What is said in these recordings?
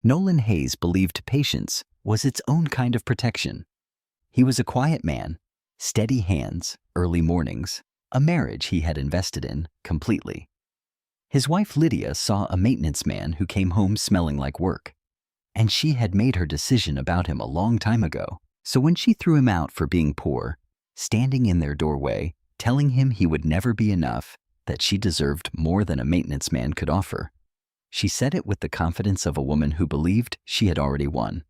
Nolan Hayes believed patience was its own kind of protection. He was a quiet man, steady hands, early mornings, a marriage he had invested in completely. His wife Lydia saw a maintenance man who came home smelling like work, and she had made her decision about him a long time ago. So when she threw him out for being poor, standing in their doorway, telling him he would never be enough, that she deserved more than a maintenance man could offer, she said it with the confidence of a woman who believed she had already won.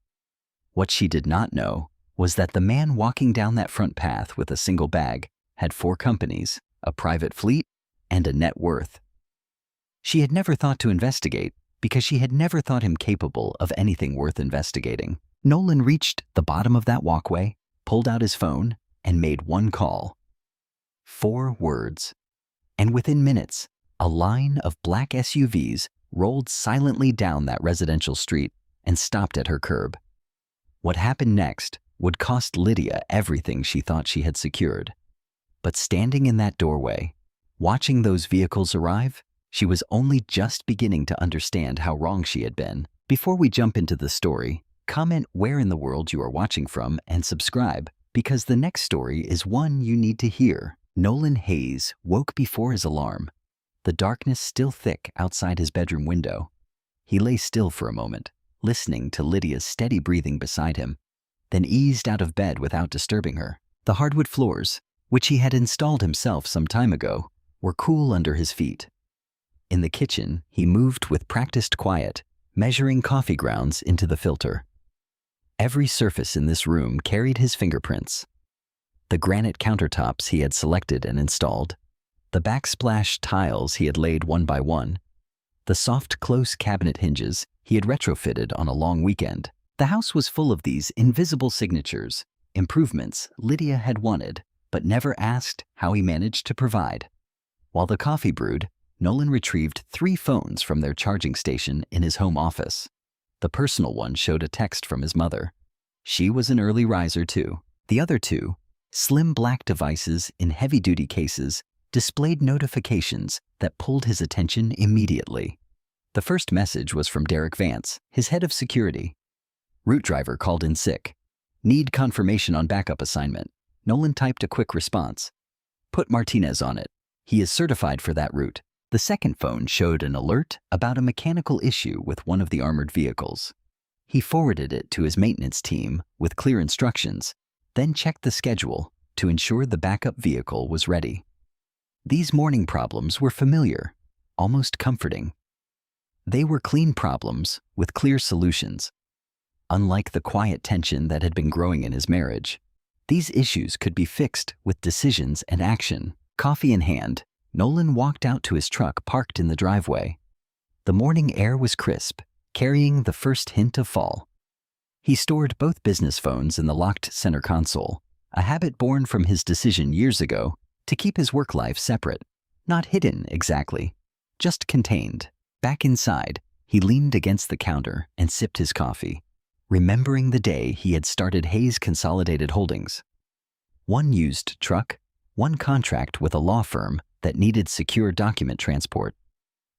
What she did not know was that the man walking down that front path with a single bag had 4 companies, a private fleet, and a net worth. She had never thought to investigate because she had never thought him capable of anything worth investigating. Nolan reached the bottom of that walkway, pulled out his phone, and made one call. 4 words. And within minutes, a line of black SUVs rolled silently down that residential street and stopped at her curb. What happened next would cost Lydia everything she thought she had secured. But standing in that doorway, watching those vehicles arrive, she was only just beginning to understand how wrong she had been. Before we jump into the story, comment where in the world you are watching from and subscribe, because the next story is one you need to hear. Nolan Hayes woke before his alarm, the darkness still thick outside his bedroom window. He lay still for a moment, listening to Lydia's steady breathing beside him, then eased out of bed without disturbing her. The hardwood floors, which he had installed himself some time ago, were cool under his feet. In the kitchen, he moved with practiced quiet, measuring coffee grounds into the filter. Every surface in this room carried his fingerprints. The granite countertops he had selected and installed, the backsplash tiles he had laid one by one, the soft, close cabinet hinges he had retrofitted on a long weekend. The house was full of these invisible signatures, improvements Lydia had wanted, but never asked how he managed to provide. While the coffee brewed, Nolan retrieved 3 phones from their charging station in his home office. The personal one showed a text from his mother. She was an early riser too. The other 2, slim black devices in heavy-duty cases, displayed notifications that pulled his attention immediately. The first message was from Derek Vance, his head of security. Route driver called in sick. Need confirmation on backup assignment. Nolan typed a quick response. Put Martinez on it. He is certified for that route. The second phone showed an alert about a mechanical issue with one of the armored vehicles. He forwarded it to his maintenance team with clear instructions, then checked the schedule to ensure the backup vehicle was ready. These morning problems were familiar, almost comforting. They were clean problems with clear solutions. Unlike the quiet tension that had been growing in his marriage, these issues could be fixed with decisions and action. Coffee in hand, Nolan walked out to his truck parked in the driveway. The morning air was crisp, carrying the first hint of fall. He stored both business phones in the locked center console, a habit born from his decision years ago to keep his work life separate, not hidden exactly, just contained. Back inside, he leaned against the counter and sipped his coffee, remembering the day he had started Hayes Consolidated Holdings. 1 used truck, 1 contract with a law firm that needed secure document transport.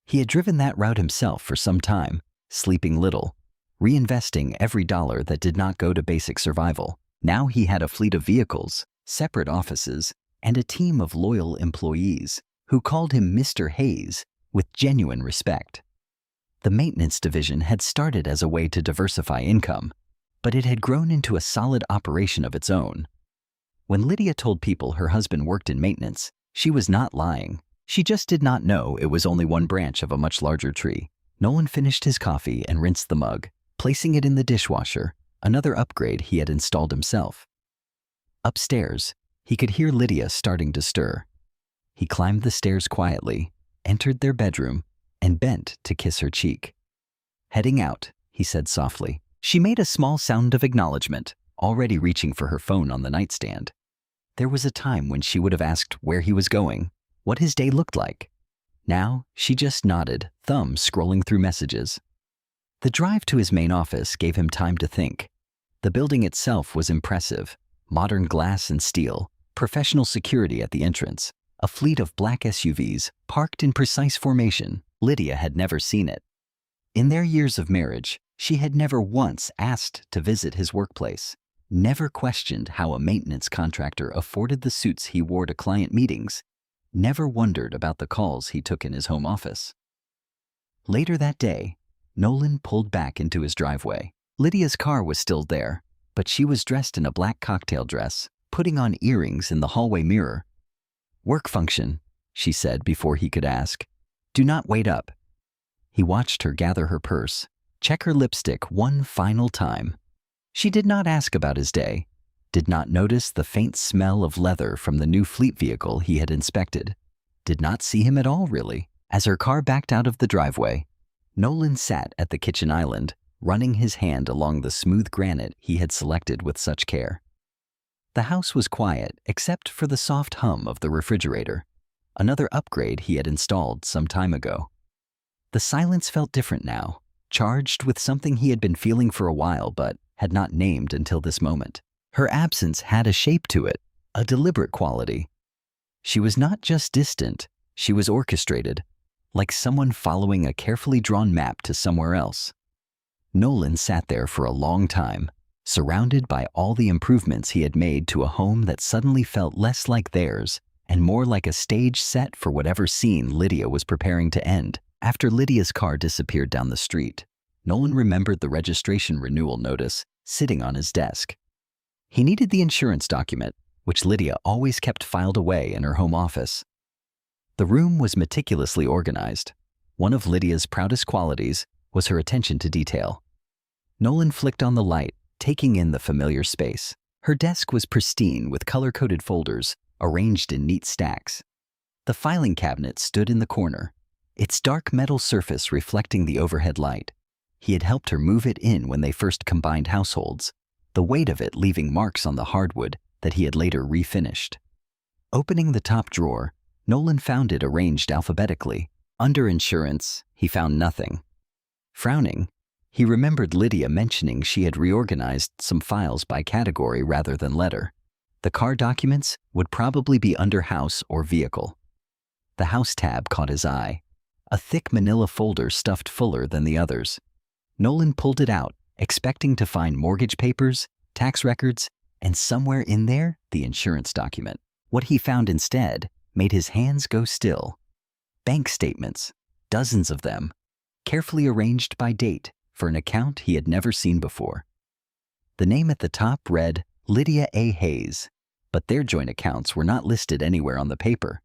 He had driven that route himself for some time, sleeping little, reinvesting every dollar that did not go to basic survival. Now he had a fleet of vehicles, separate offices, and a team of loyal employees who called him Mr. Hayes with genuine respect. The maintenance division had started as a way to diversify income, but it had grown into a solid operation of its own. When Lydia told people her husband worked in maintenance, she was not lying. She just did not know it was only one branch of a much larger tree. Nolan finished his coffee and rinsed the mug, placing it in the dishwasher, another upgrade he had installed himself. Upstairs, he could hear Lydia starting to stir. He climbed the stairs quietly, entered their bedroom, and bent to kiss her cheek. Heading out, he said softly. She made a small sound of acknowledgement, already reaching for her phone on the nightstand. There was a time when she would have asked where he was going, what his day looked like. Now, she just nodded, thumb scrolling through messages. The drive to his main office gave him time to think. The building itself was impressive, modern glass and steel, professional security at the entrance, a fleet of black SUVs parked in precise formation. Lydia had never seen it. In their years of marriage, She had never once asked to visit his workplace, never questioned how a maintenance contractor afforded the suits he wore to client meetings, never wondered about the calls he took in his home office. Later that day, Nolan pulled back into his driveway. Lydia's car was still there, but she was dressed in a black cocktail dress, putting on earrings in the hallway mirror. "Work function," she said before he could ask. "Do not wait up." He watched her gather her purse, check her lipstick one final time. She did not ask about his day, did not notice the faint smell of leather from the new fleet vehicle he had inspected, did not see him at all, really. As her car backed out of the driveway, Nolan sat at the kitchen island, running his hand along the smooth granite he had selected with such care. The house was quiet except for the soft hum of the refrigerator, another upgrade he had installed some time ago. The silence felt different now, charged with something he had been feeling for a while but had not named until this moment. Her absence had a shape to it, a deliberate quality. She was not just distant, she was orchestrated, like someone following a carefully drawn map to somewhere else. Nolan sat there for a long time, surrounded by all the improvements he had made to a home that suddenly felt less like theirs and more like a stage set for whatever scene Lydia was preparing to end. After Lydia's car disappeared down the street, Nolan remembered the registration renewal notice sitting on his desk. He needed the insurance document, which Lydia always kept filed away in her home office. The room was meticulously organized. One of Lydia's proudest qualities was her attention to detail. Nolan flicked on the light, taking in the familiar space. Her desk was pristine with color-coded folders arranged in neat stacks. The filing cabinet stood in the corner, its dark metal surface reflecting the overhead light. He had helped her move it in when they first combined households, the weight of it leaving marks on the hardwood that he had later refinished. Opening the top drawer, Nolan found it arranged alphabetically. Under insurance, he found nothing. Frowning, he remembered Lydia mentioning she had reorganized some files by category rather than letter. The car documents would probably be under house or vehicle. The house tab caught his eye, a thick manila folder stuffed fuller than the others. Nolan pulled it out, expecting to find mortgage papers, tax records, and somewhere in there, the insurance document. What he found instead made his hands go still. Bank statements, dozens of them, carefully arranged by date for an account he had never seen before. The name at the top read Lydia A. Hayes, but their joint accounts were not listed anywhere on the paper.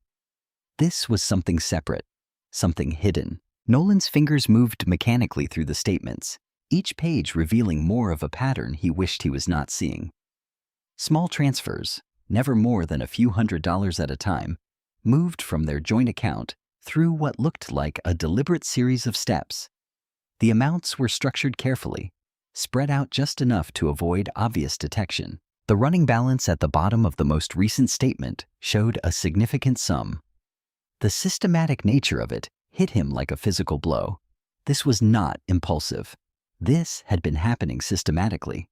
This was something separate, something hidden. Nolan's fingers moved mechanically through the statements, each page revealing more of a pattern he wished he was not seeing. Small transfers, never more than a few $100s at a time, moved from their joint account through what looked like a deliberate series of steps. The amounts were structured carefully, spread out just enough to avoid obvious detection. The running balance at the bottom of the most recent statement showed a significant sum. The systematic nature of it hit him like a physical blow. This was not impulsive. This had been happening systematically.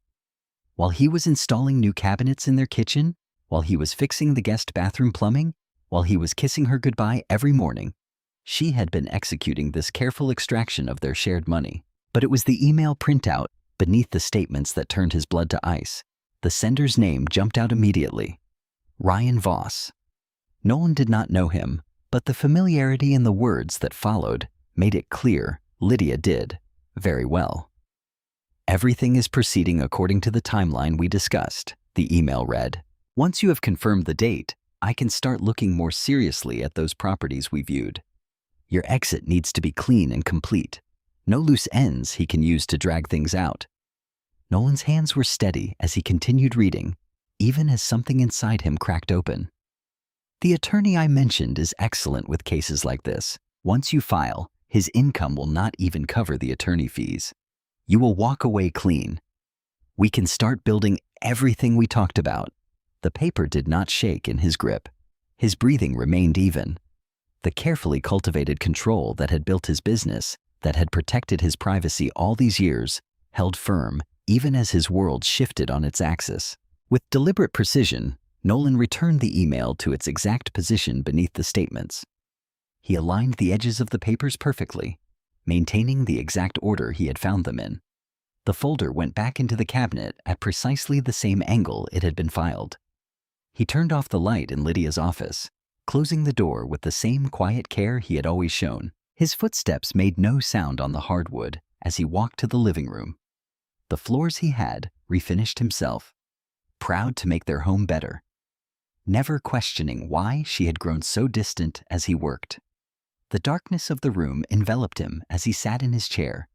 While he was installing new cabinets in their kitchen, while he was fixing the guest bathroom plumbing, while he was kissing her goodbye every morning, she had been executing this careful extraction of their shared money. But it was the email printout beneath the statements that turned his blood to ice. The sender's name jumped out immediately. Ryan Voss. Nolan did not know him, but the familiarity in the words that followed made it clear Lydia did very well. "Everything is proceeding according to the timeline we discussed," the email read. "Once you have confirmed the date, I can start looking more seriously at those properties we viewed. Your exit needs to be clean and complete. No loose ends he can use to drag things out." Nolan's hands were steady as he continued reading, even as something inside him cracked open. "The attorney I mentioned is excellent with cases like this. Once you file, his income will not even cover the attorney fees. You will walk away clean. We can start building everything we talked about." The paper did not shake in his grip. His breathing remained even. The carefully cultivated control that had built his business, that had protected his privacy all these years, held firm even as his world shifted on its axis. With deliberate precision, Nolan returned the email to its exact position beneath the statements. He aligned the edges of the papers perfectly, maintaining the exact order he had found them in. The folder went back into the cabinet at precisely the same angle it had been filed. He turned off the light in Lydia's office, closing the door with the same quiet care he had always shown. His footsteps made no sound on the hardwood as he walked to the living room. The floors he had refinished himself, proud to make their home better, never questioning why she had grown so distant as he worked. The darkness of the room enveloped him as he sat in his chair.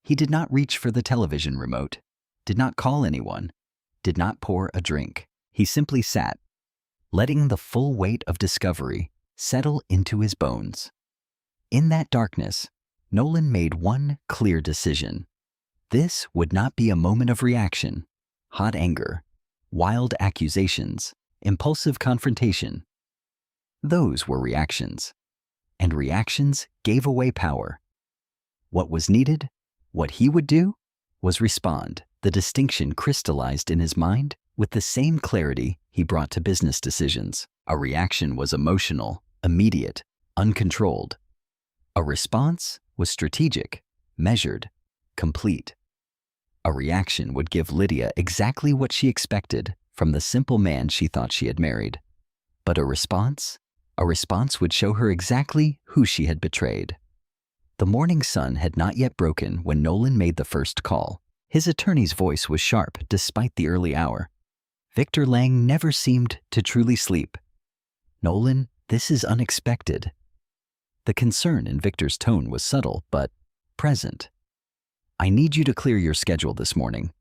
He did not reach for the television remote, did not call anyone, did not pour a drink. He simply sat, letting the full weight of discovery settle into his bones. In that darkness, Nolan made one clear decision. This would not be a moment of reaction, hot anger, wild accusations, impulsive confrontation. Those were reactions, and reactions gave away power. What was needed, what he would do, was respond. The distinction crystallized in his mind with the same clarity he brought to business decisions. A reaction was emotional, immediate, uncontrolled. A response was strategic, measured, complete. A reaction would give Lydia exactly what she expected from the simple man she thought she had married. But a response would show her exactly who she had betrayed. The morning sun had not yet broken when Nolan made the first call. His attorney's voice was sharp despite the early hour. Victor Lang never seemed to truly sleep. "Nolan, this is unexpected." The concern in Victor's tone was subtle but present. "I need you to clear your schedule this morning,"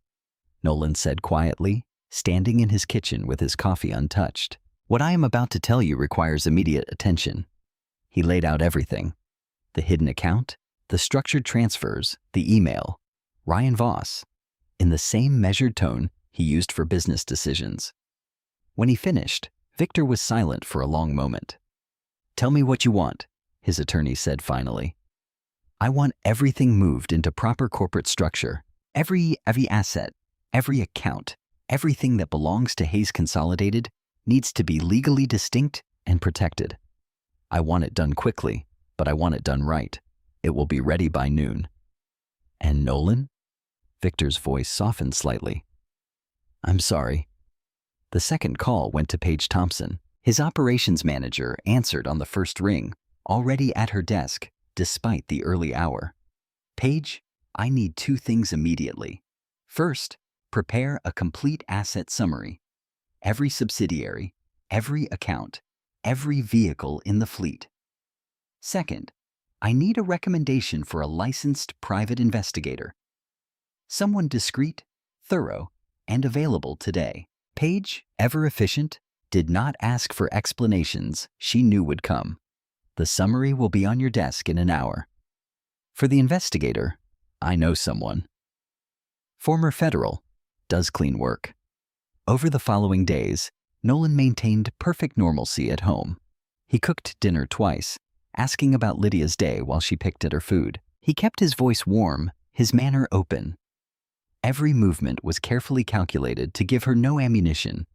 Nolan said quietly, standing in his kitchen with his coffee untouched. "What I am about to tell you requires immediate attention." He laid out everything: the hidden account, the structured transfers, the email, Ryan Voss, in the same measured tone he used for business decisions. When he finished, Victor was silent for a long moment. "Tell me what you want," his attorney said finally. "I want everything moved into proper corporate structure. Every asset, every account, everything that belongs to Hayes Consolidated needs to be legally distinct and protected. I want it done quickly, but I want it done right. It will be ready by noon." "And Nolan?" Victor's voice softened slightly. "I'm sorry." The second call went to Paige Thompson. His operations manager answered on the first ring, already at her desk, despite the early hour. "Paige, I need two things immediately. First, prepare a complete asset summary. Every subsidiary, every account, every vehicle in the fleet. Second, I need a recommendation for a licensed private investigator. Someone discreet, thorough, and available today." Paige, ever efficient, did not ask for explanations she knew would come. "The summary will be on your desk in an hour. For the investigator, I know someone. Former federal, does clean work." Over the following days, Nolan maintained perfect normalcy at home. He cooked dinner twice, asking about Lydia's day while she picked at her food. He kept his voice warm, his manner open. Every movement was carefully calculated to give her no ammunition,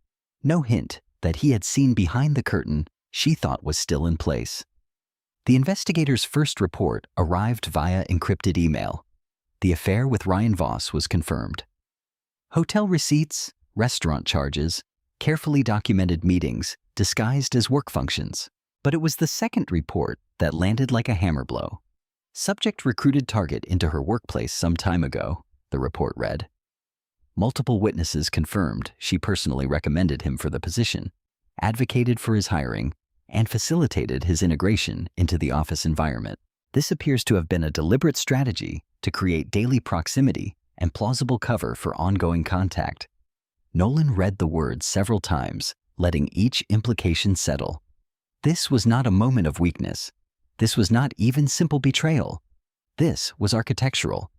no hint that he had seen behind the curtain she thought was still in place. The investigator's first report arrived via encrypted email. The affair with Ryan Voss was confirmed. Hotel receipts, restaurant charges, carefully documented meetings disguised as work functions. But it was the second report that landed like a hammer blow. "Subject recruited target into her workplace some time ago," the report read. Multiple witnesses confirmed she personally recommended him for the position, advocated for his hiring, and facilitated his integration into the office environment. This appears to have been a deliberate strategy to create daily proximity and plausible cover for ongoing contact. Nolan read the words several times, letting each implication settle. This was not a moment of weakness. This was not even simple betrayal. This was architectural.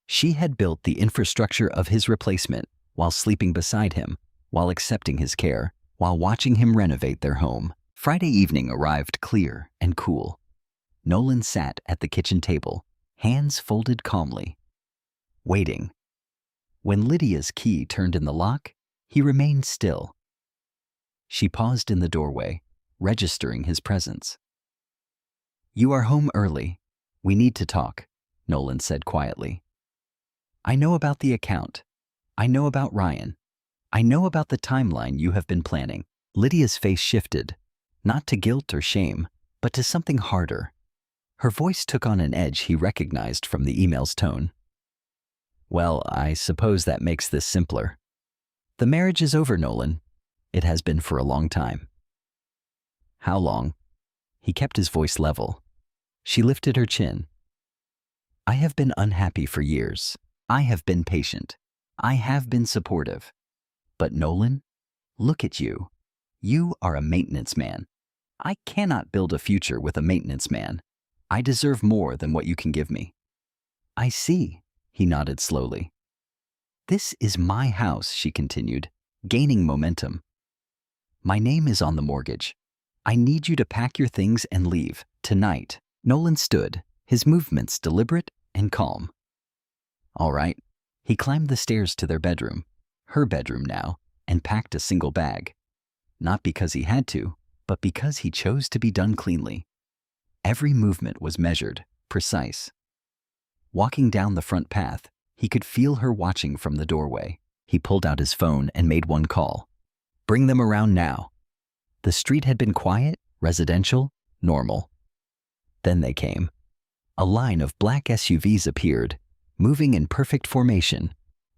She had built the infrastructure of his replacement while sleeping beside him, while accepting his care, while watching him renovate their home. Friday evening arrived clear and cool. Nolan sat at the kitchen table, hands folded calmly, waiting. When Lydia's key turned in the lock, he remained still. She paused in the doorway, registering his presence. "You are home early. We need to talk," Nolan said quietly. I know about the account. I know about Ryan. I know about the timeline you have been planning. Lydia's face shifted, not to guilt or shame, but to something harder. Her voice took on an edge he recognized from the email's tone. Well, I suppose that makes this simpler. The marriage is over, Nolan. It has been for a long time. How long? He kept his voice level. She lifted her chin. I have been unhappy for years. I have been patient. I have been supportive. But Nolan, look at you. You are a maintenance man. I cannot build a future with a maintenance man. I deserve more than what you can give me. I see, he nodded slowly. This is my house, she continued, gaining momentum. My name is on the mortgage. I need you to pack your things and leave, tonight. Nolan stood, his movements deliberate and calm. All right. He climbed the stairs to their bedroom, her bedroom now, and packed a single bag. Not because he had to, but because he chose to be done cleanly. Every movement was measured, precise. Walking down the front path, he could feel her watching from the doorway. He pulled out his phone and made one call. Bring them around now. The street had been quiet, residential, normal. Then they came. A line of black SUVs appeared, moving in perfect formation.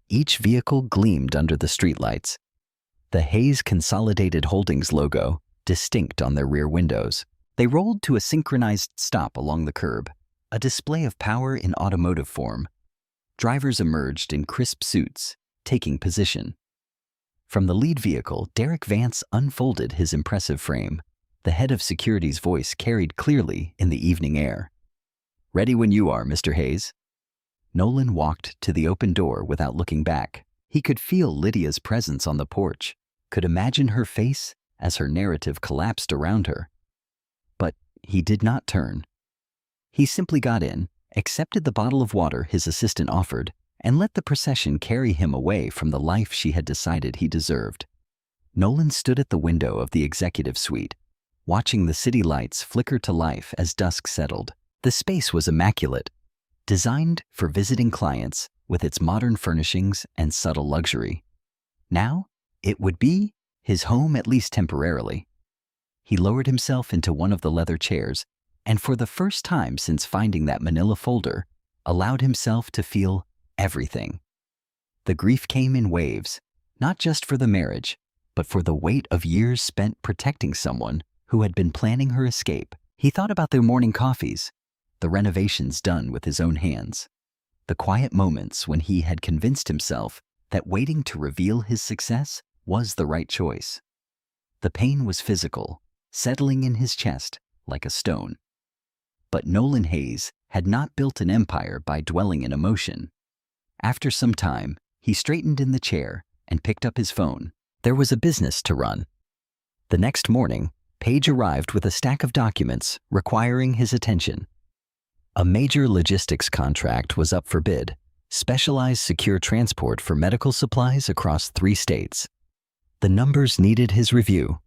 Each vehicle gleamed under the streetlights. The Hayes Consolidated Holdings logo, distinct on their rear windows. They rolled to a synchronized stop along the curb, a display of power in automotive form. Drivers emerged in crisp suits, taking position. From the lead vehicle, Derek Vance unfolded his impressive frame. The head of security's voice carried clearly in the evening air. Ready when you are, Mr. Hayes. Nolan walked to the open door without looking back. He could feel Lydia's presence on the porch, could imagine her face as her narrative collapsed around her. But he did not turn. He simply got in, accepted the bottle of water his assistant offered, and let the procession carry him away from the life she had decided he deserved. Nolan stood at the window of the executive suite, watching the city lights flicker to life as dusk settled. The space was immaculate, designed for visiting clients with its modern furnishings and subtle luxury. Now, it would be his home, at least temporarily. He lowered himself into one of the leather chairs and, for the first time since finding that manila folder, allowed himself to feel everything. The grief came in waves, not just for the marriage, but for the weight of years spent protecting someone who had been planning her escape. He thought about their morning coffees, the renovations done with his own hands, the quiet moments when he had convinced himself that waiting to reveal his success was the right choice. The pain was physical, settling in his chest like a stone. But Nolan Hayes had not built an empire by dwelling in emotion. After some time, he straightened in the chair and picked up his phone. There was a business to run. The next morning, Paige arrived with a stack of documents requiring his attention. A major logistics contract was up for bid, specialized secure transport for medical supplies across 3 states. The numbers needed his review.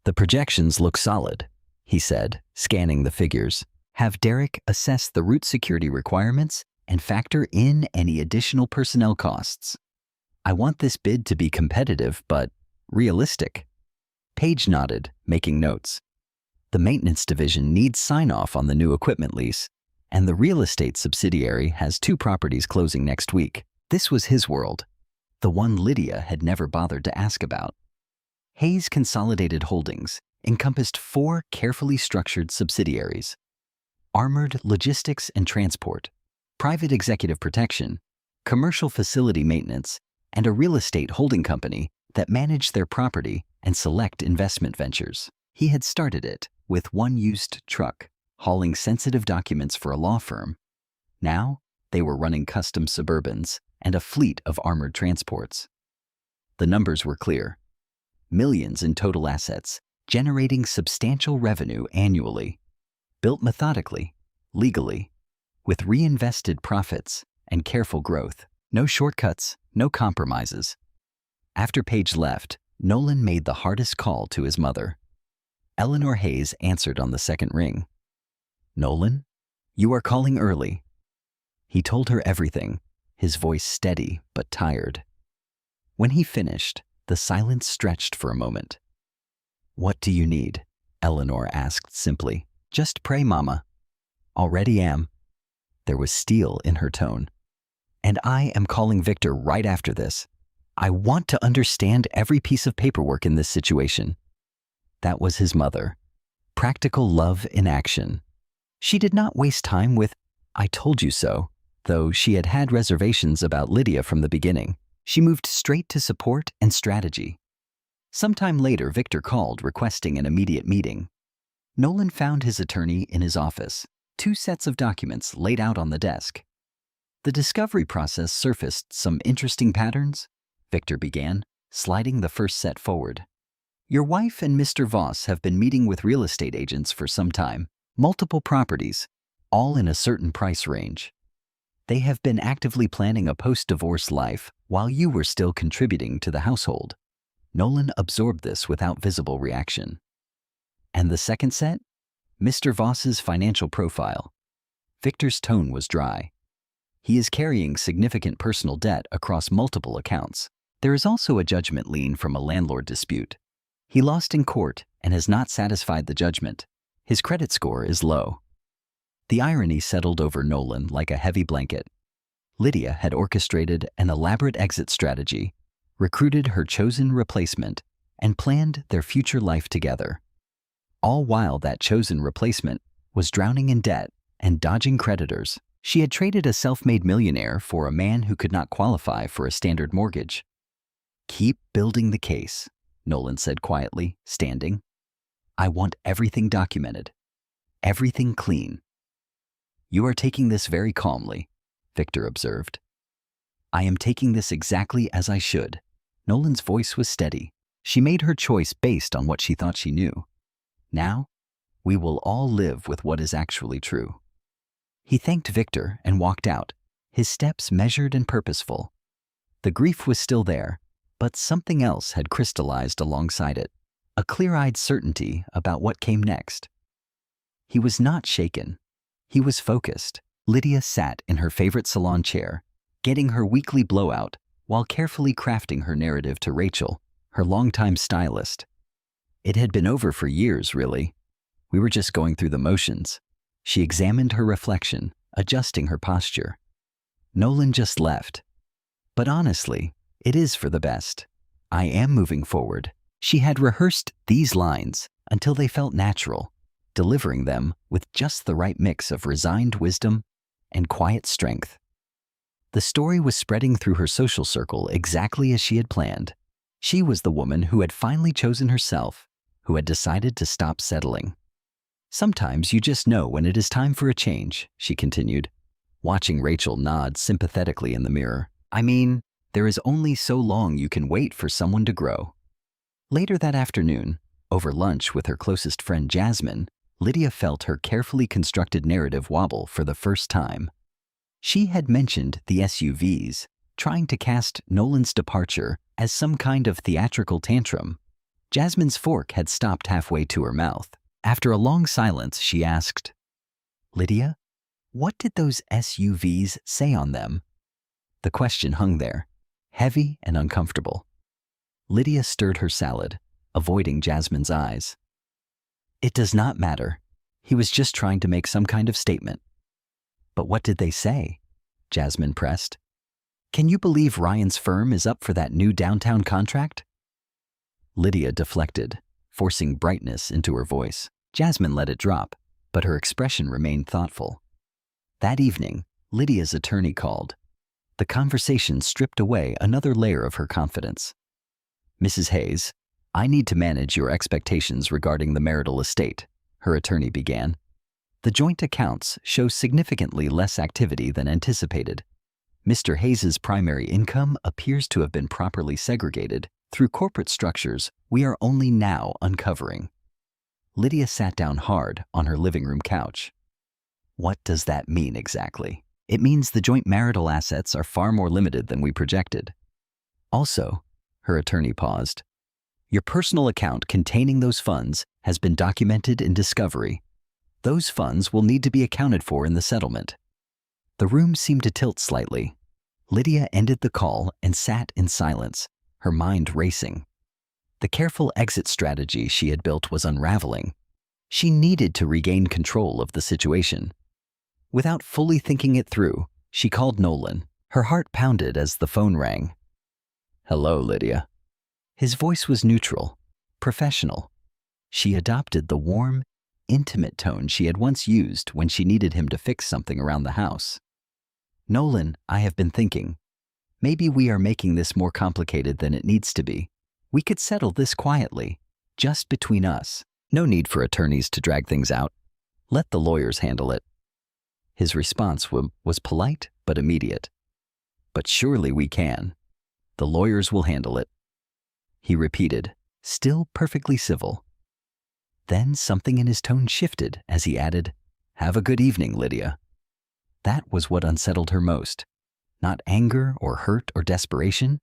The projections look solid, he said, scanning the figures. Have Derek assess the route security requirements and factor in any additional personnel costs. I want this bid to be competitive, but realistic. Paige nodded, making notes. The maintenance division needs sign-off on the new equipment lease, and the real estate subsidiary has 2 properties closing next week. This was his world, the one Lydia had never bothered to ask about. Hayes Consolidated Holdings encompassed 4 carefully structured subsidiaries: Armored Logistics and Transport, Private Executive Protection, Commercial Facility Maintenance, and a real estate holding company that managed their property and select investment ventures. He had started it with one used truck, hauling sensitive documents for a law firm. Now, they were running custom Suburbans and a fleet of armored transports. The numbers were clear. Millions in total assets, generating substantial revenue annually. Built methodically, legally, with reinvested profits and careful growth. No shortcuts, no compromises. After Paige left, Nolan made the hardest call to his mother. Eleanor Hayes answered on the second ring. Nolan, you are calling early. He told her everything, his voice steady but tired. When he finished, the silence stretched for a moment. "What do you need?" Eleanor asked simply. "Just pray, Mama." "Already am." There was steel in her tone. "And I am calling Victor right after this. I want to understand every piece of paperwork in this situation." That was his mother. Practical love in action. She did not waste time with, "I told you so," though she had had reservations about Lydia from the beginning. She moved straight to support and strategy. Sometime later, Victor called, requesting an immediate meeting. Nolan found his attorney in his office, 2 sets of documents laid out on the desk. The discovery process surfaced some interesting patterns, Victor began, sliding the first set forward. "Your wife and Mr. Voss have been meeting with real estate agents for some time, multiple properties, all in a certain price range. They have been actively planning a post-divorce life while you were still contributing to the household." Nolan absorbed this without visible reaction. "And the second set? Mr. Voss's financial profile." Victor's tone was dry. "He is carrying significant personal debt across multiple accounts. There is also a judgment lien from a landlord dispute. He lost in court and has not satisfied the judgment. His credit score is low." The irony settled over Nolan like a heavy blanket. Lydia had orchestrated an elaborate exit strategy, recruited her chosen replacement, and planned their future life together. All while that chosen replacement was drowning in debt and dodging creditors. She had traded a self-made millionaire for a man who could not qualify for a standard mortgage. "Keep building the case," Nolan said quietly, standing. "I want everything documented. Everything clean." "You are taking this very calmly," Victor observed. "I am taking this exactly as I should." Nolan's voice was steady. She made her choice based on what she thought she knew. "Now, we will all live with what is actually true." He thanked Victor and walked out, his steps measured and purposeful. The grief was still there, but something else had crystallized alongside it, a clear-eyed certainty about what came next. He was not shaken. He was focused. Lydia sat in her favorite salon chair, getting her weekly blowout while carefully crafting her narrative to Rachel, her longtime stylist. It had been over for years, really. We were just going through the motions. She examined her reflection, adjusting her posture. Nolan just left. But honestly, it is for the best. I am moving forward. She had rehearsed these lines until they felt natural, delivering them with just the right mix of resigned wisdom and quiet strength. The story was spreading through her social circle exactly as she had planned. She was the woman who had finally chosen herself, who had decided to stop settling. "Sometimes you just know when it is time for a change," she continued, watching Rachel nod sympathetically in the mirror. "I mean, there is only so long you can wait for someone to grow." Later that afternoon, over lunch with her closest friend Jasmine, Lydia felt her carefully constructed narrative wobble for the first time. She had mentioned the SUVs, trying to cast Nolan's departure as some kind of theatrical tantrum. Jasmine's fork had stopped halfway to her mouth. After a long silence, she asked, "Lydia, what did those SUVs say on them?" The question hung there, heavy and uncomfortable. Lydia stirred her salad, avoiding Jasmine's eyes. "It does not matter. He was just trying to make some kind of statement." "But what did they say?" Jasmine pressed. "Can you believe Ryan's firm is up for that new downtown contract?" Lydia deflected, forcing brightness into her voice. Jasmine let it drop, but her expression remained thoughtful. That evening, Lydia's attorney called. The conversation stripped away another layer of her confidence. "Mrs. Hayes, I need to manage your expectations regarding the marital estate," her attorney began. "The joint accounts show significantly less activity than anticipated. Mr. Hayes's primary income appears to have been properly segregated through corporate structures we are only now uncovering." Lydia sat down hard on her living room couch. "What does that mean exactly?" "It means the joint marital assets are far more limited than we projected. Also," her attorney paused, "your personal account containing those funds has been documented in discovery. Those funds will need to be accounted for in the settlement." The room seemed to tilt slightly. Lydia ended the call and sat in silence, her mind racing. The careful exit strategy she had built was unraveling. She needed to regain control of the situation. Without fully thinking it through, she called Nolan. Her heart pounded as the phone rang. "Hello, Lydia." His voice was neutral, professional. She adopted the warm, intimate tone she had once used when she needed him to fix something around the house. "Nolan, I have been thinking. Maybe we are making this more complicated than it needs to be. We could settle this quietly, just between us. No need for attorneys to drag things out. Let the lawyers handle it." His response was polite but immediate. "But surely we can. The lawyers will handle it," he repeated, still perfectly civil. Then something in his tone shifted as he added, "Have a good evening, Lydia." That was what unsettled her most. Not anger or hurt or desperation,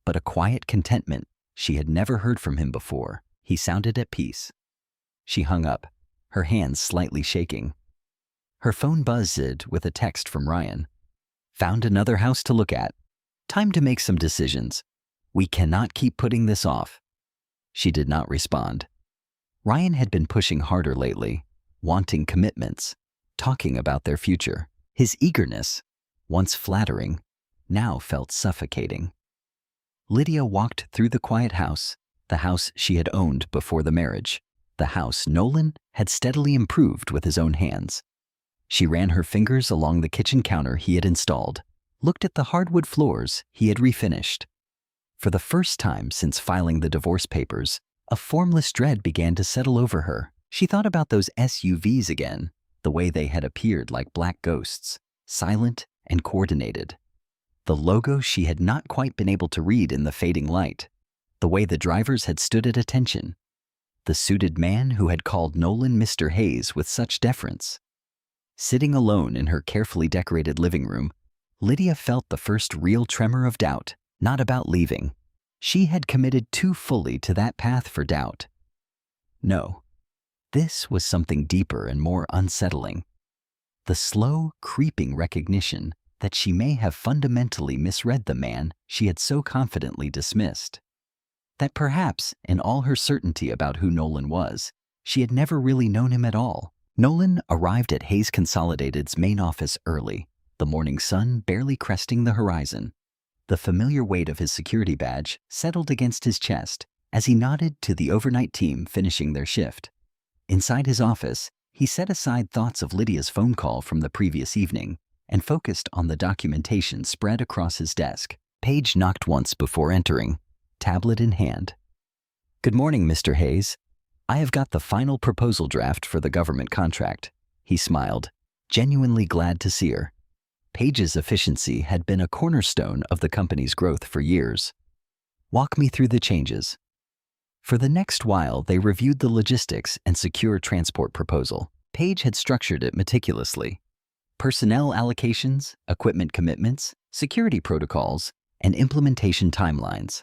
but a quiet contentment she had never heard from him before. He sounded at peace. She hung up, her hands slightly shaking. Her phone buzzed with a text from Ryan. "Found another house to look at. Time to make some decisions. We cannot keep putting this off." She did not respond. Ryan had been pushing harder lately, wanting commitments, talking about their future. His eagerness, once flattering, now felt suffocating. Lydia walked through the quiet house, the house she had owned before the marriage, the house Nolan had steadily improved with his own hands. She ran her fingers along the kitchen counter he had installed, looked at the hardwood floors he had refinished. For the first time since filing the divorce papers, a formless dread began to settle over her. She thought about those SUVs again, the way they had appeared like black ghosts, silent and coordinated. The logo she had not quite been able to read in the fading light, the way the drivers had stood at attention, the suited man who had called Nolan Mr. Hayes with such deference. Sitting alone in her carefully decorated living room, Lydia felt the first real tremor of doubt, not about leaving. She had committed too fully to that path for doubt. No, this was something deeper and more unsettling. The slow, creeping recognition that she may have fundamentally misread the man she had so confidently dismissed. That perhaps, in all her certainty about who Nolan was, she had never really known him at all. Nolan arrived at Hayes Consolidated's main office early, the morning sun barely cresting the horizon. The familiar weight of his security badge settled against his chest as he nodded to the overnight team finishing their shift. Inside his office, he set aside thoughts of Lydia's phone call from the previous evening and focused on the documentation spread across his desk. Paige knocked once before entering, tablet in hand. "Good morning, Mr. Hayes. I have got the final proposal draft for the government contract." He smiled, genuinely glad to see her. Paige's efficiency had been a cornerstone of the company's growth for years. "Walk me through the changes." For the next while, they reviewed the logistics and secure transport proposal. Paige had structured it meticulously. Personnel allocations, equipment commitments, security protocols, and implementation timelines.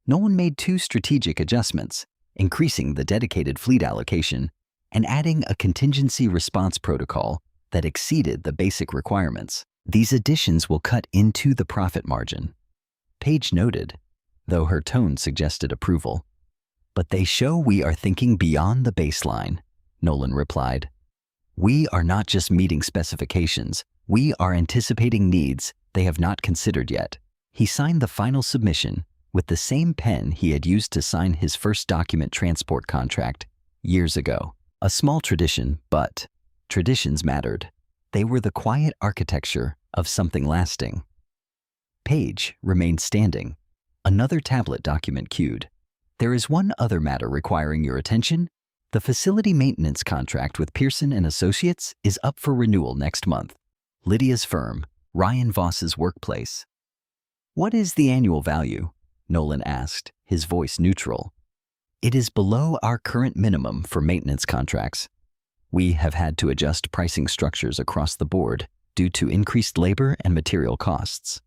Nolan made two strategic adjustments, increasing the dedicated fleet allocation and adding a contingency response protocol that exceeded the basic requirements. These additions will cut into the profit margin, Paige noted, though her tone suggested approval. "But they show we are thinking beyond the baseline," Nolan replied. "We are not just meeting specifications, we are anticipating needs they have not considered yet." He signed the final submission with the same pen he had used to sign his first document transport contract years ago. A small tradition, but traditions mattered. They were the quiet architecture of something lasting. Paige remained standing, another tablet document queued. "There is one other matter requiring your attention. The facility maintenance contract with Pearson & Associates is up for renewal next month. Lydia's firm, Ryan Voss's workplace." "What is the annual value?" Nolan asked, his voice neutral. "It is below our current minimum for maintenance contracts. We have had to adjust pricing structures across the board due to increased labor and material costs."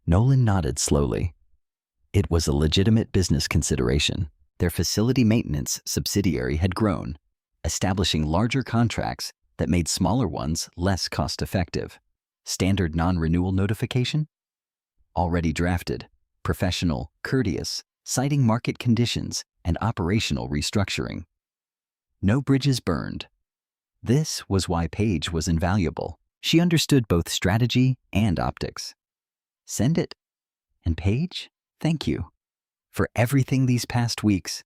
Nolan nodded slowly. It was a legitimate business consideration. Their facility maintenance subsidiary had grown, establishing larger contracts that made smaller ones less cost-effective. "Standard non-renewal notification?" already drafted, professional, courteous, citing market conditions and operational restructuring. No bridges burned. This was why Paige was invaluable. She understood both strategy and optics. Send it. And Paige, thank you for everything these past weeks.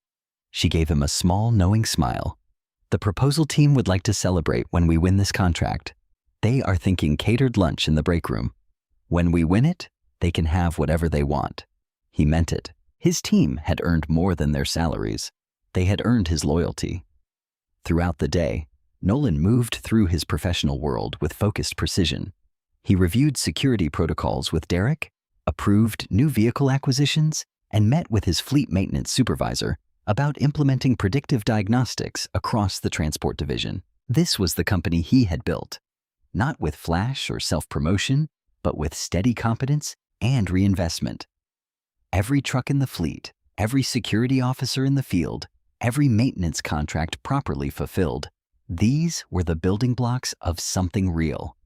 She gave him a small, knowing smile. The proposal team would like to celebrate when we win this contract. They are thinking catered lunch in the break room. When we win it, they can have whatever they want. He meant it. His team had earned more than their salaries. They had earned his loyalty. Throughout the day, Nolan moved through his professional world with focused precision. He reviewed security protocols with Derek, approved new vehicle acquisitions, and met with his fleet maintenance supervisor about implementing predictive diagnostics across the transport division. This was the company he had built, not with flash or self-promotion, but with steady competence and reinvestment. Every truck in the fleet, every security officer in the field, every maintenance contract properly fulfilled, these were the building blocks of something real.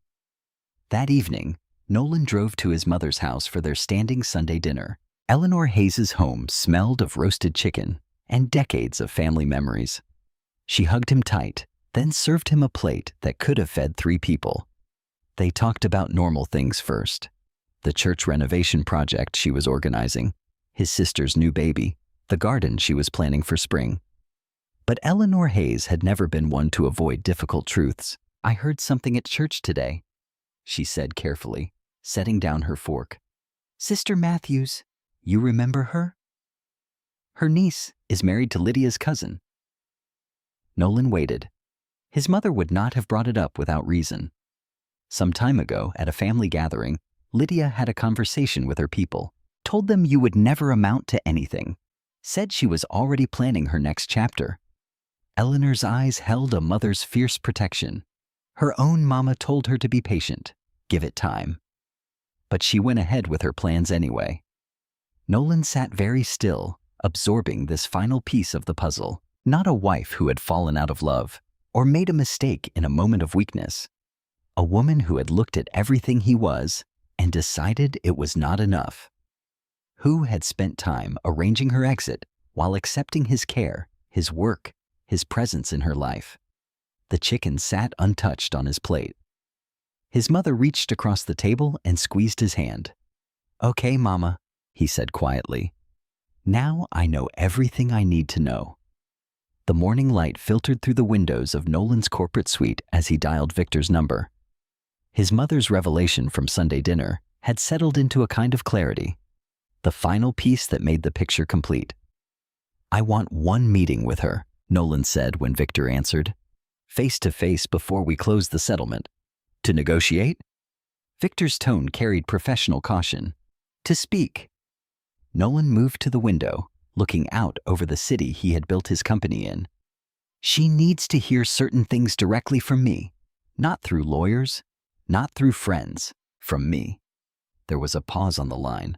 That evening, Nolan drove to his mother's house for their standing Sunday dinner. Eleanor Hayes' home smelled of roasted chicken and decades of family memories. She hugged him tight, then served him a plate that could have fed 3 people. They talked about normal things first. The church renovation project she was organizing, his sister's new baby, the garden she was planning for spring. But Eleanor Hayes had never been one to avoid difficult truths. I heard something at church today, she said carefully, setting down her fork. Sister Matthews, you remember her? Her niece is married to Lydia's cousin. Nolan waited. His mother would not have brought it up without reason. Some time ago, at a family gathering, Lydia had a conversation with her people, told them you would never amount to anything, said she was already planning her next chapter. Eleanor's eyes held a mother's fierce protection. Her own mama told her to be patient, give it time. But she went ahead with her plans anyway. Nolan sat very still, absorbing this final piece of the puzzle. Not a wife who had fallen out of love or made a mistake in a moment of weakness. A woman who had looked at everything he was and decided it was not enough. Who had spent time arranging her exit while accepting his care, his work, his presence in her life. The chicken sat untouched on his plate. His mother reached across the table and squeezed his hand. Okay, Mama, he said quietly. Now I know everything I need to know. The morning light filtered through the windows of Nolan's corporate suite as he dialed Victor's number. His mother's revelation from Sunday dinner had settled into a kind of clarity, the final piece that made the picture complete. I want one meeting with her, Nolan said when Victor answered. Face to face before we close the settlement. To negotiate? Victor's tone carried professional caution. To speak. Nolan moved to the window, looking out over the city he had built his company in. She needs to hear certain things directly from me, not through lawyers, not through friends, from me. There was a pause on the line.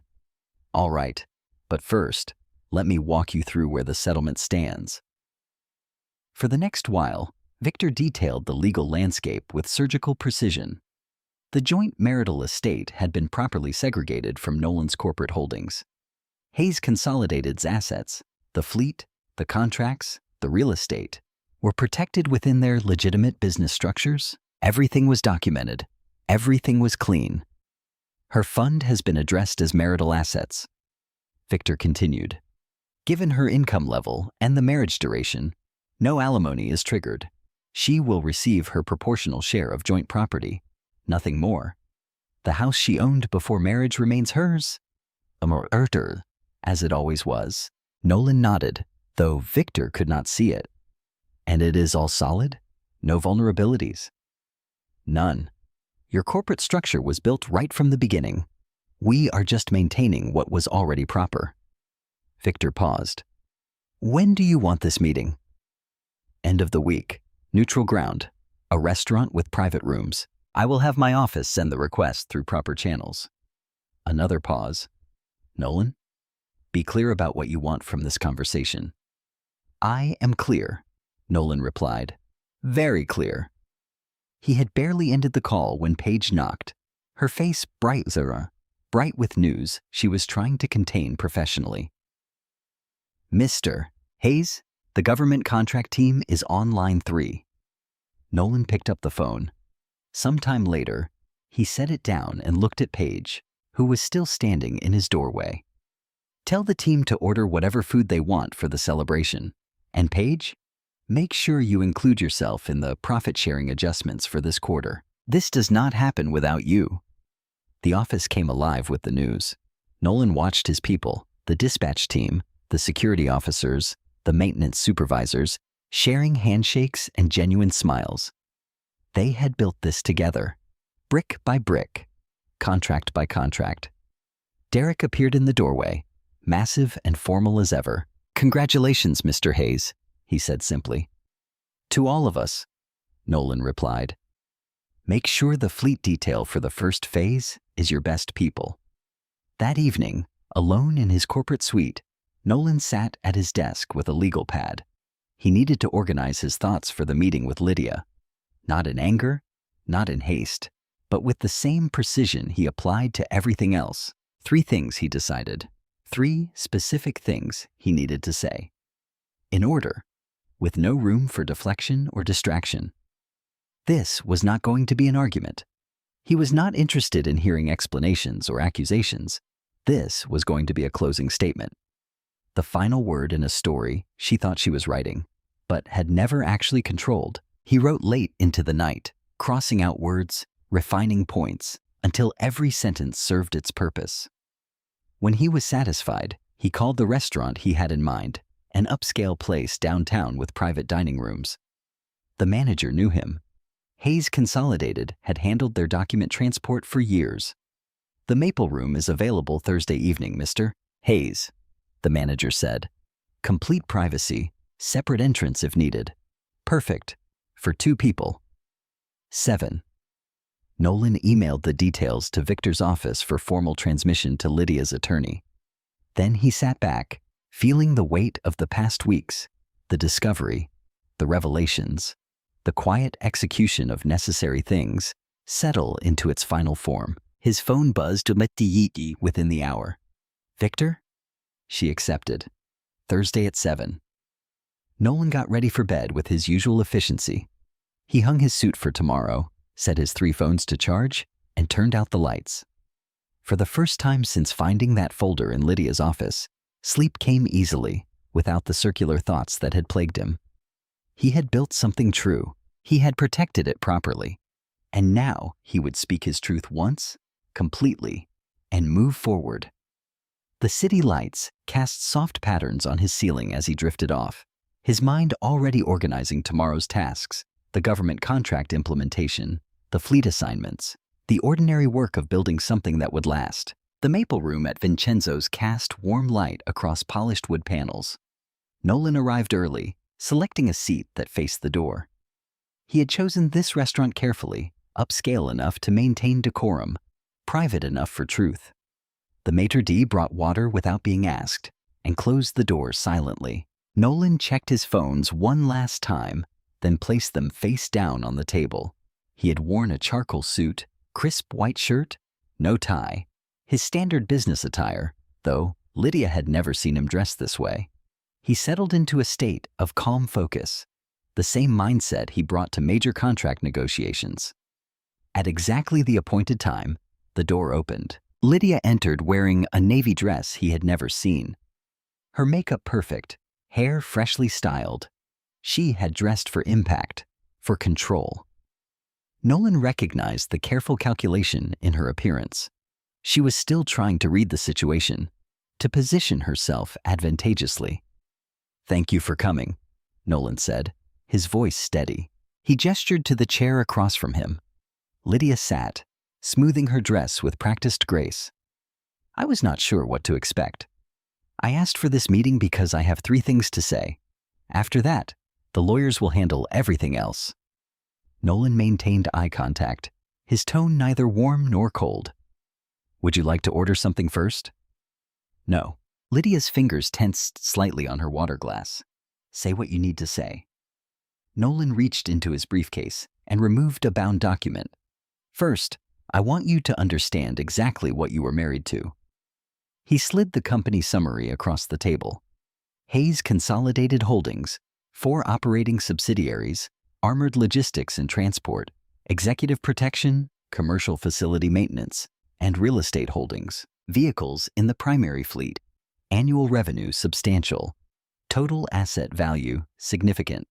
All right, but first, let me walk you through where the settlement stands. For the next while, Victor detailed the legal landscape with surgical precision. The joint marital estate had been properly segregated from Nolan's corporate holdings. Hayes Consolidated's assets, the fleet, the contracts, the real estate, were protected within their legitimate business structures. Everything was documented. Everything was clean. Her fund has been addressed as marital assets. Victor continued. Given her income level and the marriage duration, no alimony is triggered. She will receive her proportional share of joint property, nothing more. The house she owned before marriage remains hers. As it always was. Nolan nodded, though Victor could not see it. And it is all solid? No vulnerabilities? None. Your corporate structure was built right from the beginning. We are just maintaining what was already proper. Victor paused. When do you want this meeting? End of the week. Neutral ground. A restaurant with private rooms. I will have my office send the request through proper channels. Another pause. Nolan? Be clear about what you want from this conversation. I am clear, Nolan replied. Very clear. He had barely ended the call when Paige knocked, her face bright. bright with news she was trying to contain professionally. "Mr. Hayes, the government contract team is on line 3. Nolan picked up the phone. Sometime later, he set it down and looked at Paige, who was still standing in his doorway. "Tell the team to order whatever food they want for the celebration. And Paige, make sure you include yourself in the profit-sharing adjustments for this quarter. This does not happen without you." The office came alive with the news. Nolan watched his people, the dispatch team, the security officers, the maintenance supervisors, sharing handshakes and genuine smiles. They had built this together, brick by brick, contract by contract. Derek appeared in the doorway, massive and formal as ever. "Congratulations, Mr. Hayes," he said simply. "To all of us," Nolan replied. "Make sure the fleet detail for the first phase is your best people." That evening, alone in his corporate suite, Nolan sat at his desk with a legal pad. He needed to organize his thoughts for the meeting with Lydia. Not in anger, not in haste, but with the same precision he applied to everything else. 3 things, he decided. 3 specific things he needed to say. In order, with no room for deflection or distraction. This was not going to be an argument. He was not interested in hearing explanations or accusations. This was going to be a closing statement. The final word in a story she thought she was writing, but had never actually controlled. He wrote late into the night, crossing out words, refining points, until every sentence served its purpose. When he was satisfied, he called the restaurant he had in mind, an upscale place downtown with private dining rooms. The manager knew him. Hayes Consolidated had handled their document transport for years. "The Maple Room is available Thursday evening, Mr. Hayes," the manager said. "Complete privacy, separate entrance if needed. Perfect for 2 people. 7. Nolan emailed the details to Victor's office for formal transmission to Lydia's attorney. Then he sat back, feeling the weight of the past weeks, the discovery, the revelations, the quiet execution of necessary things settle into its final form. His phone buzzed immediately within the hour. "Victor?" She accepted. "Thursday at 7. Nolan got ready for bed with his usual efficiency. He hung his suit for tomorrow, set his 3 phones to charge, and turned out the lights. For the first time since finding that folder in Lydia's office, sleep came easily, without the circular thoughts that had plagued him. He had built something true. He had protected it properly. And now he would speak his truth once, completely, and move forward. The city lights cast soft patterns on his ceiling as he drifted off, his mind already organizing tomorrow's tasks, the government contract implementation, the fleet assignments, the ordinary work of building something that would last. The Maple Room at Vincenzo's cast warm light across polished wood panels. Nolan arrived early, selecting a seat that faced the door. He had chosen this restaurant carefully, upscale enough to maintain decorum, private enough for truth. The maitre d' brought water without being asked and closed the door silently. Nolan checked his phones one last time, then placed them face down on the table. He had worn a charcoal suit, crisp white shirt, no tie, his standard business attire, though Lydia had never seen him dressed this way. He settled into a state of calm focus, the same mindset he brought to major contract negotiations. At exactly the appointed time, the door opened. Lydia entered wearing a navy dress he had never seen. Her makeup perfect, hair freshly styled. She had dressed for impact, for control. Nolan recognized the careful calculation in her appearance. She was still trying to read the situation, to position herself advantageously. "Thank you for coming," Nolan said, his voice steady. He gestured to the chair across from him. Lydia sat, smoothing her dress with practiced grace. "I was not sure what to expect. I asked for this meeting because I have 3 things to say. After that, the lawyers will handle everything else." Nolan maintained eye contact, his tone neither warm nor cold. "Would you like to order something first?" "No." Lydia's fingers tensed slightly on her water glass. "Say what you need to say." Nolan reached into his briefcase and removed a bound document. "First, I want you to understand exactly what you were married to." He slid the company summary across the table. Hayes Consolidated Holdings, 4 operating subsidiaries, Armored Logistics and Transport, Executive Protection, Commercial Facility Maintenance, and Real Estate Holdings. Vehicles in the primary fleet. Annual revenue substantial. Total asset value significant.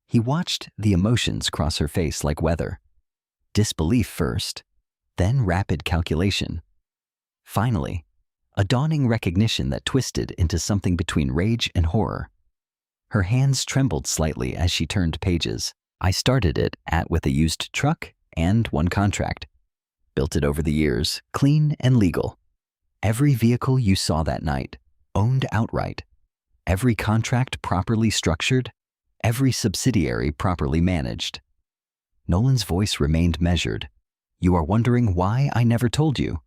He watched the emotions cross her face like weather. Disbelief first, then rapid calculation. Finally, a dawning recognition that twisted into something between rage and horror. Her hands trembled slightly as she turned pages. "I started it with a used truck and 1 contract. Built it over the years, clean and legal. Every vehicle you saw that night, owned outright. Every contract properly structured, every subsidiary properly managed." Nolan's voice remained measured. "You are wondering why I never told you?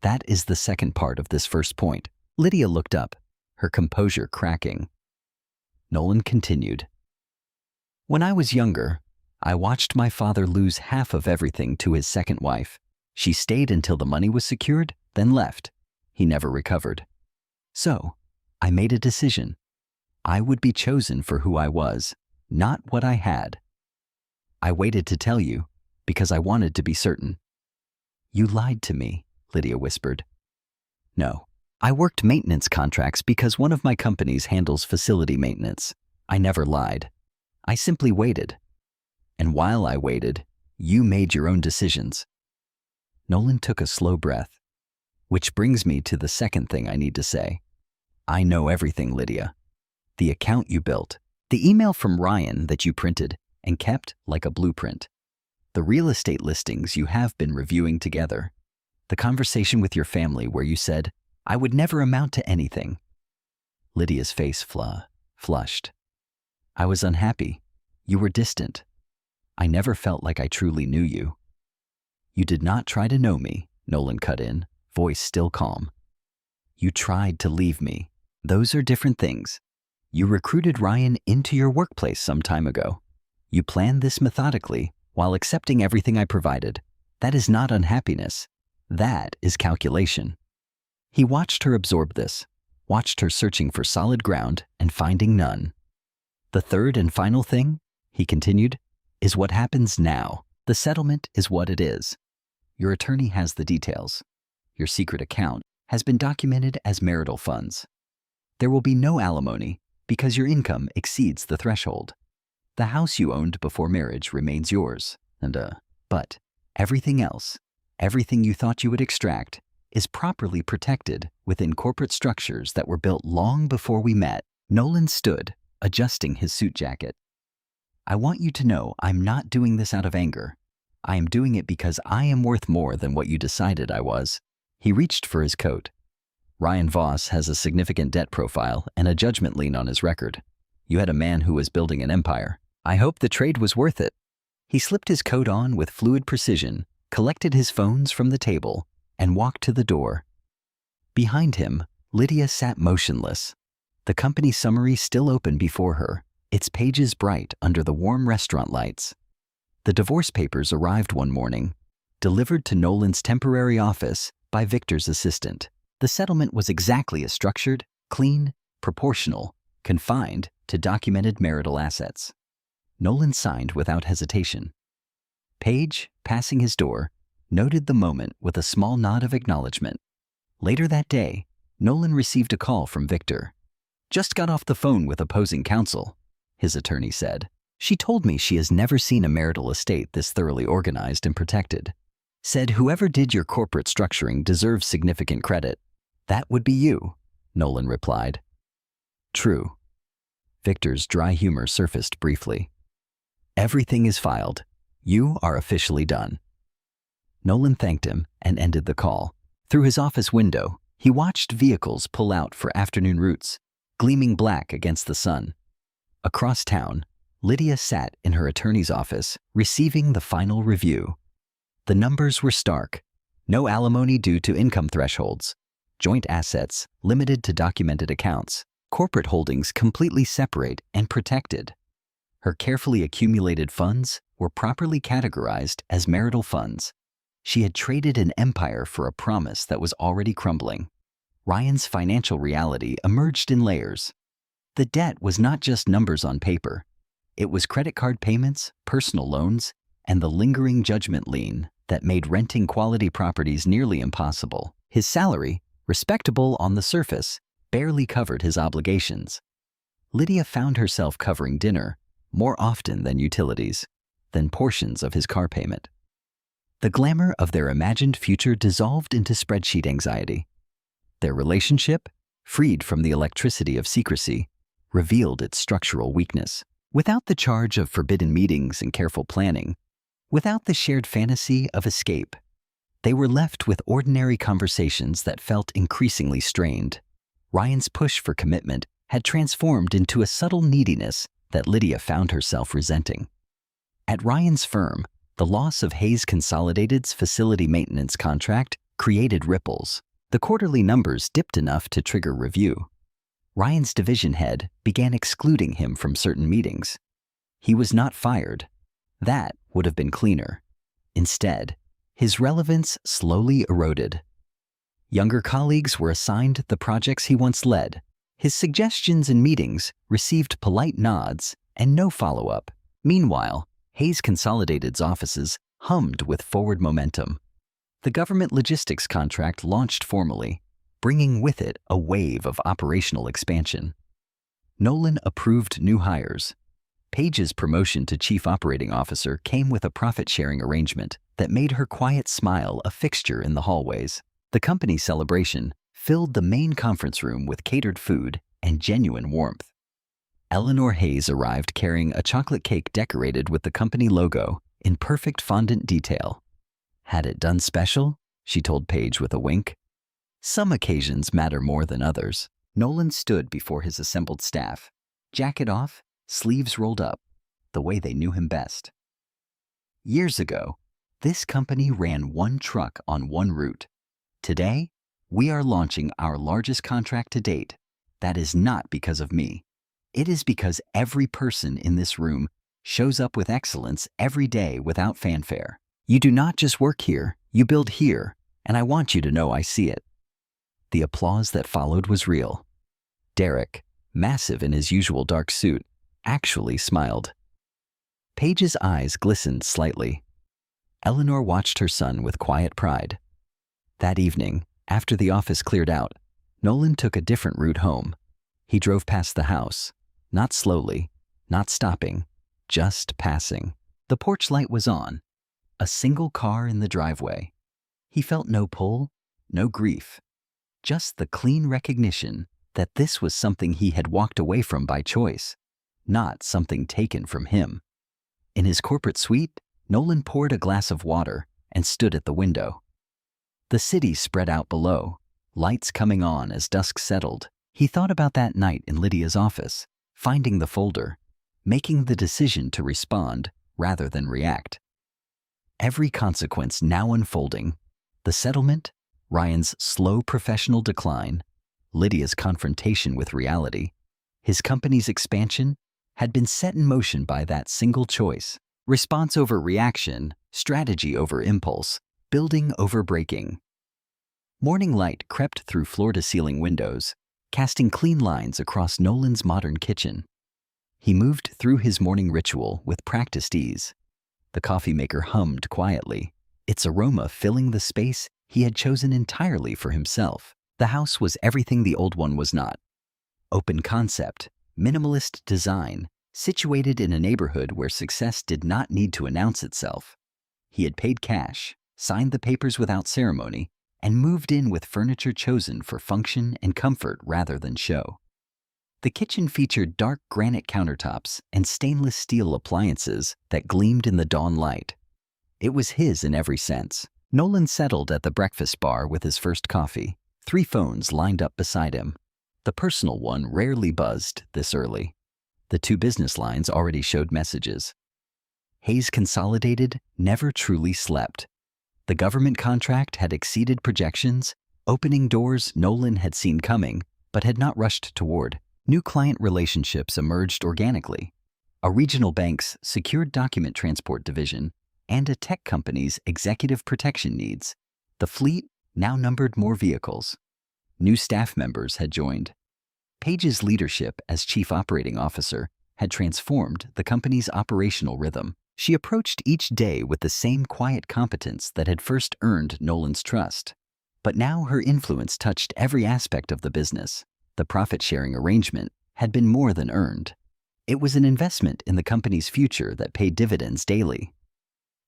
That is the second part of this first point." Lydia looked up, her composure cracking. Nolan continued. "When I was younger, I watched my father lose half of everything to his second wife. She stayed until the money was secured, then left. He never recovered. So, I made a decision. I would be chosen for who I was, not what I had. I waited to tell you because I wanted to be certain." "You lied to me," Lydia whispered. "No. I worked maintenance contracts because one of my companies handles facility maintenance. I never lied. I simply waited. And while I waited, you made your own decisions." Nolan took a slow breath. "Which brings me to the second thing I need to say. I know everything, Lydia. The account you built, the email from Ryan that you printed and kept like a blueprint, the real estate listings you have been reviewing together, the conversation with your family where you said, 'I would never amount to anything.'" Lydia's face flushed. "I was unhappy. You were distant. I never felt like I truly knew you." "You did not try to know me," Nolan cut in, voice still calm. "You tried to leave me. Those are different things. You recruited Ryan into your workplace some time ago. You planned this methodically while accepting everything I provided. That is not unhappiness. That is calculation." He watched her absorb this, watched her searching for solid ground and finding none. "The third and final thing," he continued, "is what happens now. The settlement is what it is. Your attorney has the details. Your secret account has been documented as marital funds. There will be no alimony because your income exceeds the threshold. The house you owned before marriage remains yours, but everything else, everything you thought you would extract, is properly protected within corporate structures that were built long before we met." Nolan stood, adjusting his suit jacket. "I want you to know I'm not doing this out of anger. I am doing it because I am worth more than what you decided I was." He reached for his coat. "Ryan Voss has a significant debt profile and a judgment lien on his record. You had a man who was building an empire. I hope the trade was worth it." He slipped his coat on with fluid precision, collected his phones from the table, and walked to the door. Behind him, Lydia sat motionless, the company summary still open before her, its pages bright under the warm restaurant lights. The divorce papers arrived one morning, delivered to Nolan's temporary office by Victor's assistant. The settlement was exactly as structured, clean, proportional, confined to documented marital assets. Nolan signed without hesitation. Page, passing his door, noted the moment with a small nod of acknowledgement. Later that day, Nolan received a call from Victor. "Just got off the phone with opposing counsel," his attorney said. "She told me she has never seen a marital estate this thoroughly organized and protected. Said whoever did your corporate structuring deserves significant credit." "That would be you," Nolan replied. "True." Victor's dry humor surfaced briefly. "Everything is filed. You are officially done." Nolan thanked him and ended the call. Through his office window, he watched vehicles pull out for afternoon routes, gleaming black against the sun. Across town, Lydia sat in her attorney's office, receiving the final review. The numbers were stark. No alimony due to income thresholds. Joint assets limited to documented accounts. Corporate holdings completely separate and protected. Her carefully accumulated funds were properly categorized as marital funds. She had traded an empire for a promise that was already crumbling. Ryan's financial reality emerged in layers. The debt was not just numbers on paper. It was credit card payments, personal loans, and the lingering judgment lien that made renting quality properties nearly impossible. His salary, respectable on the surface, barely covered his obligations. Lydia found herself covering dinner more often than utilities, than portions of his car payment. The glamour of their imagined future dissolved into spreadsheet anxiety. Their relationship, freed from the electricity of secrecy, revealed its structural weakness. Without the charge of forbidden meetings and careful planning, without the shared fantasy of escape, they were left with ordinary conversations that felt increasingly strained. Ryan's push for commitment had transformed into a subtle neediness that Lydia found herself resenting. At Ryan's firm, the loss of Hayes Consolidated's facility maintenance contract created ripples. The quarterly numbers dipped enough to trigger review. Ryan's division head began excluding him from certain meetings. He was not fired. That would have been cleaner. Instead, his relevance slowly eroded. Younger colleagues were assigned the projects he once led. His suggestions in meetings received polite nods and no follow-up. Meanwhile, Hayes Consolidated's offices hummed with forward momentum. The government logistics contract launched formally, bringing with it a wave of operational expansion. Nolan approved new hires. Paige's promotion to Chief Operating Officer came with a profit-sharing arrangement that made her quiet smile a fixture in the hallways. The company celebration filled the main conference room with catered food and genuine warmth. Eleanor Hayes arrived carrying a chocolate cake decorated with the company logo in perfect fondant detail. "Had it done special?" she told Paige with a wink. Some occasions matter more than others. Nolan stood before his assembled staff, jacket off, sleeves rolled up, the way they knew him best. Years ago, this company ran one truck on one route. Today, we are launching our largest contract to date. That is not because of me. It is because every person in this room shows up with excellence every day without fanfare. You do not just work here, you build here, and I want you to know I see it. The applause that followed was real. Derek, massive in his usual dark suit, actually smiled. Paige's eyes glistened slightly. Eleanor watched her son with quiet pride. That evening, after the office cleared out, Nolan took a different route home. He drove past the house, not slowly, not stopping, just passing. The porch light was on, a single car in the driveway. He felt no pull, no grief, just the clean recognition that this was something he had walked away from by choice, not something taken from him. In his corporate suite, Nolan poured a glass of water and stood at the window. The city spread out below, lights coming on as dusk settled. He thought about that night in Lydia's office, finding the folder, making the decision to respond rather than react. Every consequence now unfolding: the settlement, Ryan's slow professional decline, Lydia's confrontation with reality, his company's expansion, had been set in motion by that single choice. Response over reaction, strategy over impulse, building over breaking. Morning light crept through floor-to-ceiling windows, casting clean lines across Nolan's modern kitchen. He moved through his morning ritual with practiced ease. The coffee maker hummed quietly, its aroma filling the space he had chosen entirely for himself. The house was everything the old one was not. Open concept, minimalist design, situated in a neighborhood where success did not need to announce itself. He had paid cash, signed the papers without ceremony, and moved in with furniture chosen for function and comfort rather than show. The kitchen featured dark granite countertops and stainless steel appliances that gleamed in the dawn light. It was his in every sense. Nolan settled at the breakfast bar with his first coffee, 3 phones lined up beside him. The personal one rarely buzzed this early. The 2 business lines already showed messages. Hayes Consolidated never truly slept. The government contract had exceeded projections, opening doors Nolan had seen coming but had not rushed toward. New client relationships emerged organically. A regional bank's secured document transport division and a tech company's executive protection needs. The fleet now numbered more vehicles. New staff members had joined. Paige's leadership as chief operating officer had transformed the company's operational rhythm. She approached each day with the same quiet competence that had first earned Nolan's trust. But now her influence touched every aspect of the business. The profit-sharing arrangement had been more than earned. It was an investment in the company's future that paid dividends daily.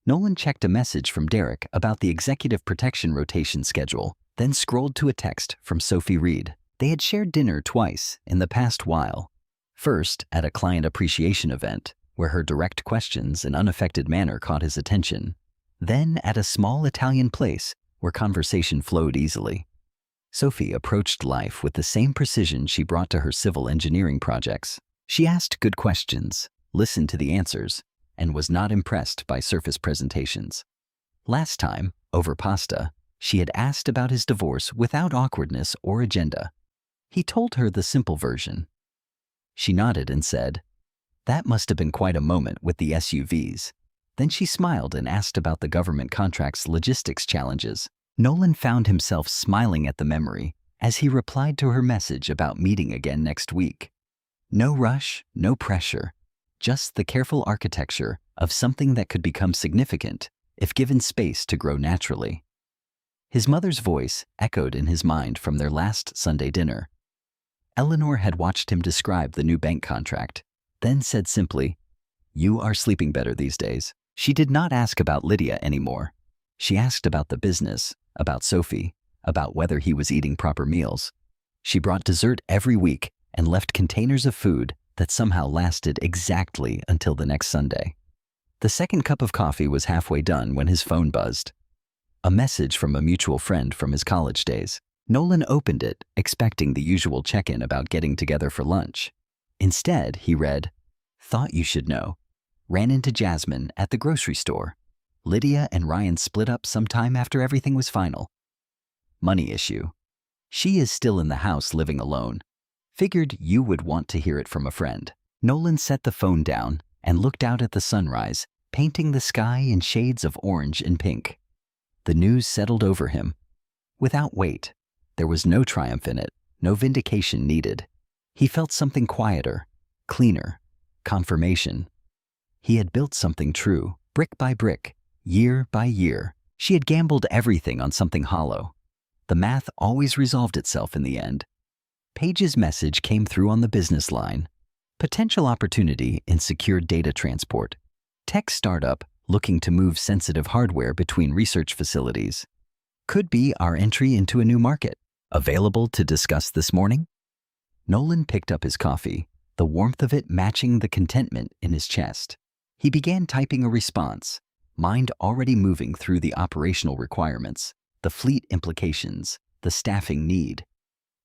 Nolan checked a message from Derek about the executive protection rotation schedule, then scrolled to a text from Sophie Reed. They had shared dinner twice in the past while. First, at a client appreciation event, where her direct questions and unaffected manner caught his attention. Then at a small Italian place where conversation flowed easily. Sophie approached life with the same precision she brought to her civil engineering projects. She asked good questions, listened to the answers, and was not impressed by surface presentations. Last time, over pasta, she had asked about his divorce without awkwardness or agenda. He told her the simple version. She nodded and said, "That must have been quite a moment with the SUVs." Then she smiled and asked about the government contract's logistics challenges. Nolan found himself smiling at the memory as he replied to her message about meeting again next week. No rush, no pressure, just the careful architecture of something that could become significant if given space to grow naturally. His mother's voice echoed in his mind from their last Sunday dinner. Eleanor had watched him describe the new bank contract, then said simply, "You are sleeping better these days." She did not ask about Lydia anymore. She asked about the business, about Sophie, about whether he was eating proper meals. She brought dessert every week and left containers of food that somehow lasted exactly until the next Sunday. The second cup of coffee was halfway done when his phone buzzed. A message from a mutual friend from his college days. Nolan opened it, expecting the usual check-in about getting together for lunch. Instead, he read, "Thought you should know. Ran into Jasmine at the grocery store. Lydia and Ryan split up sometime after everything was final. Money issue. She is still in the house living alone. Figured you would want to hear it from a friend." Nolan set the phone down and looked out at the sunrise, painting the sky in shades of orange and pink. The news settled over him. Without weight, there was no triumph in it, no vindication needed. He felt something quieter, cleaner, confirmation. He had built something true, brick by brick, year by year. She had gambled everything on something hollow. The math always resolved itself in the end. Paige's message came through on the business line. Potential opportunity in secure data transport. Tech startup looking to move sensitive hardware between research facilities. Could be our entry into a new market. Available to discuss this morning? Nolan picked up his coffee, the warmth of it matching the contentment in his chest. He began typing a response, mind already moving through the operational requirements, the fleet implications, the staffing need.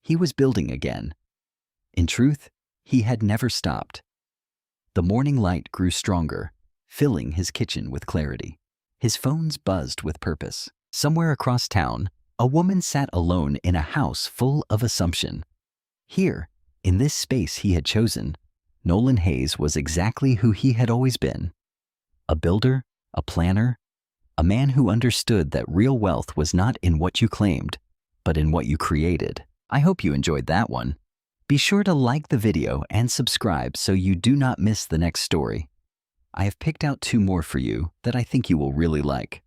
He was building again. In truth, he had never stopped. The morning light grew stronger, filling his kitchen with clarity. His phones buzzed with purpose. Somewhere across town, a woman sat alone in a house full of assumption. Here, in this space he had chosen, Nolan Hayes was exactly who he had always been. A builder, a planner, a man who understood that real wealth was not in what you claimed, but in what you created. I hope you enjoyed that one. Be sure to like the video and subscribe so you do not miss the next story. I have picked out 2 more for you that I think you will really like.